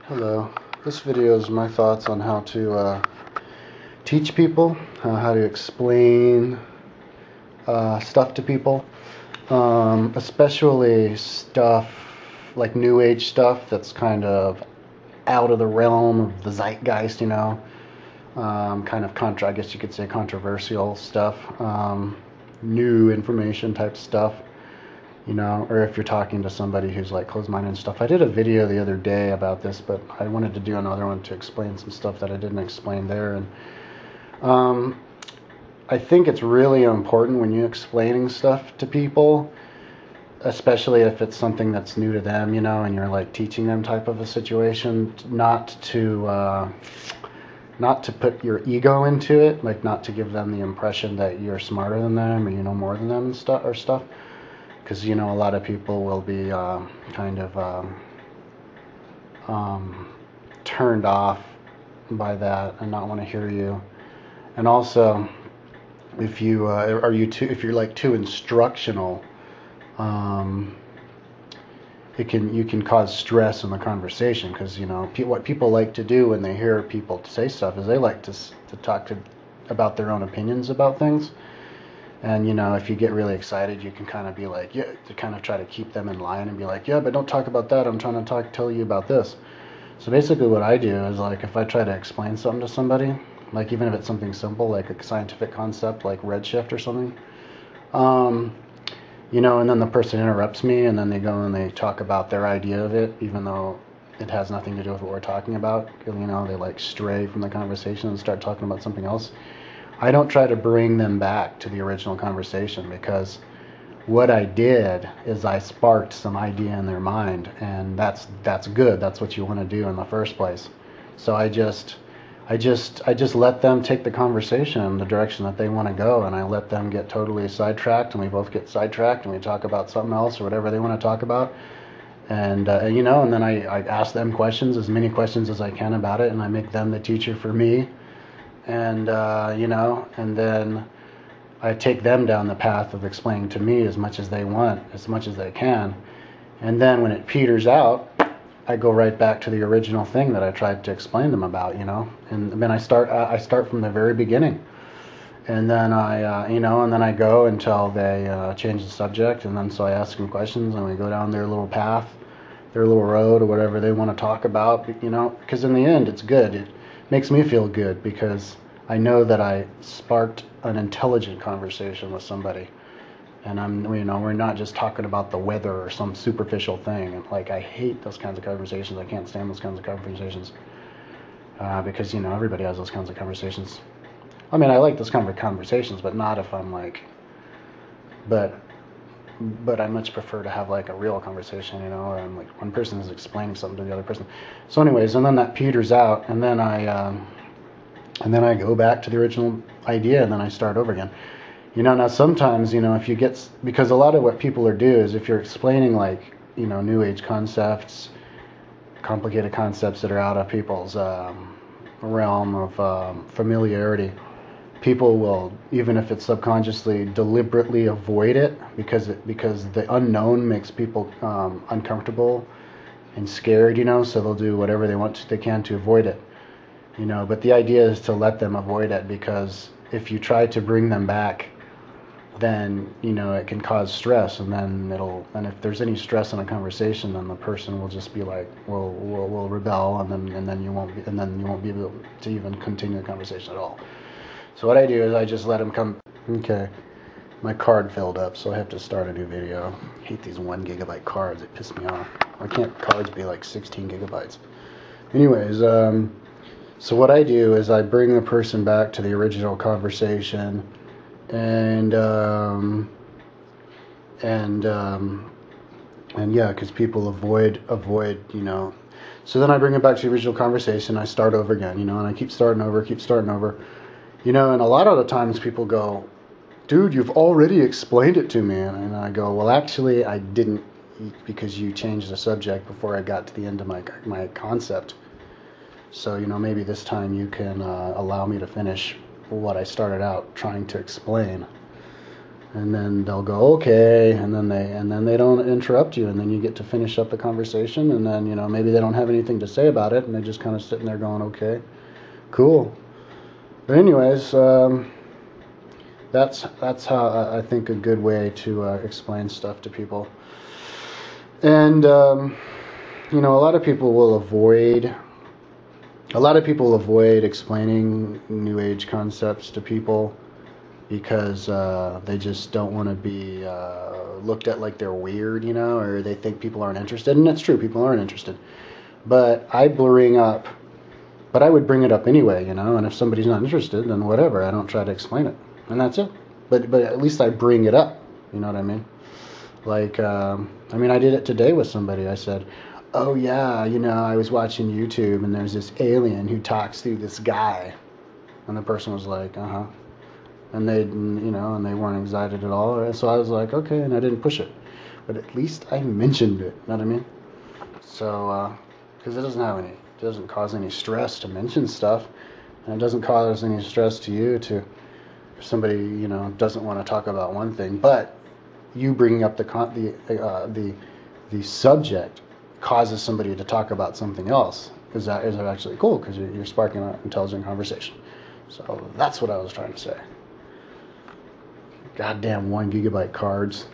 Hello. This video is my thoughts on how to teach people, how to explain stuff to people, especially stuff like New Age stuff that's kind of out of the realm of the zeitgeist, kind of I guess you could say controversial stuff, new information type stuff. Or if you're talking to somebody who's like closed-minded and stuff. I did a video the other day about this, but I wanted to do another one to explain some stuff that I didn't explain there. And I think it's really important when you're explaining stuff to people, especially if it's something that's new to them, and you're like teaching them type of a situation, not to put your ego into it, like not to give them the impression that you're smarter than them or you know more than them and stuff. Because a lot of people will be kind of turned off by that and not want to hear you. And also, if you're like too instructional, you can cause stress in the conversation. Because what people like to do when they hear people say stuff is they like to talk about their own opinions about things. And if you get really excited, you can kind of be like, yeah, to kind of try to keep them in line and be like, yeah, but don't talk about that. I'm trying to tell you about this. So basically what I do is, like, if I try to explain something to somebody, like even if it's something simple, like a scientific concept like redshift or something, and then the person interrupts me and then they go and they talk about their idea of it, even though it has nothing to do with what we're talking about. They like stray from the conversation and start talking about something else. I don't try to bring them back to the original conversation, because what I did is I sparked some idea in their mind, and that's good. That's what you want to do in the first place. So I just let them take the conversation in the direction that they want to go, and I let them get totally sidetracked, and we both get sidetracked, and we talk about something else or whatever they want to talk about. And and then I ask them questions, as many questions as I can about it, and I make them the teacher for me. And and then I take them down the path of explaining to me as much as they want, as much as they can. And then when it peters out, I go right back to the original thing that I tried to explain them about, And then I start from the very beginning. And then and then I go until they change the subject. And then so I ask them questions, and we go down their little path, their little road, or whatever they want to talk about, because in the end, it's good. It makes me feel good, because I know that I sparked an intelligent conversation with somebody, and we're not just talking about the weather or some superficial thing. And like, I hate those kinds of conversations. I can't stand those kinds of conversations, because everybody has those kinds of conversations. I mean, I like those kind of conversations, but not if I'm like, but I much prefer to have like a real conversation, or I'm like one person is explaining something to the other person. So anyways, and then that peters out, and then I go back to the original idea, and then I start over again. Now sometimes, if you get, because a lot of what people do is, if you're explaining like, New Age concepts, complicated concepts that are out of people's realm of familiarity, people will, even if it's subconsciously, deliberately avoid it, because the unknown makes people uncomfortable and scared, so they'll do whatever they can to avoid it. But the idea is to let them avoid it, because if you try to bring them back, then it can cause stress, and then if there's any stress in a conversation, then the person will just be like, will rebel, and then you won't be able to even continue the conversation at all. So what I do is I just let them come. Okay, my card filled up, so I have to start a new video. I hate these 1 gigabyte cards. It piss me off. Why can't cards be like 16 gigabytes? Anyways, so what I do is I bring the person back to the original conversation, and yeah, because people avoid, So then I bring it back to the original conversation. I start over again, and I keep starting over. And a lot of the times people go, dude, you've already explained it to me. And I go, well, actually, I didn't, because you changed the subject before I got to the end of my concept. So, maybe this time you can allow me to finish what I started out trying to explain. And then they'll go, okay, and then they don't interrupt you, and then you get to finish up the conversation, and then, maybe they don't have anything to say about it, and they're just kind of sitting there going, okay, cool. But anyways, that's how I think a good way to explain stuff to people. And a lot of people will avoid explaining New Age concepts to people because they just don't want to be looked at like they're weird, or they think people aren't interested. And that's true, people aren't interested. But I would bring it up anyway, and if somebody's not interested, then whatever, I don't try to explain it. And that's it. But at least I bring it up, you know what I mean? Like, I did it today with somebody. I said, oh yeah, I was watching YouTube and there's this alien who talks through this guy. And the person was like, uh-huh. And they weren't excited at all. So I was like, okay, and I didn't push it. But at least I mentioned it, you know what I mean? So, because it doesn't cause any stress to mention stuff. And it doesn't cause any stress to you if somebody, doesn't want to talk about one thing. But you bringing up the subject causes somebody to talk about something else, because that is actually cool, because you're sparking an intelligent conversation. So that's what I was trying to say. Goddamn 1 gigabyte cards.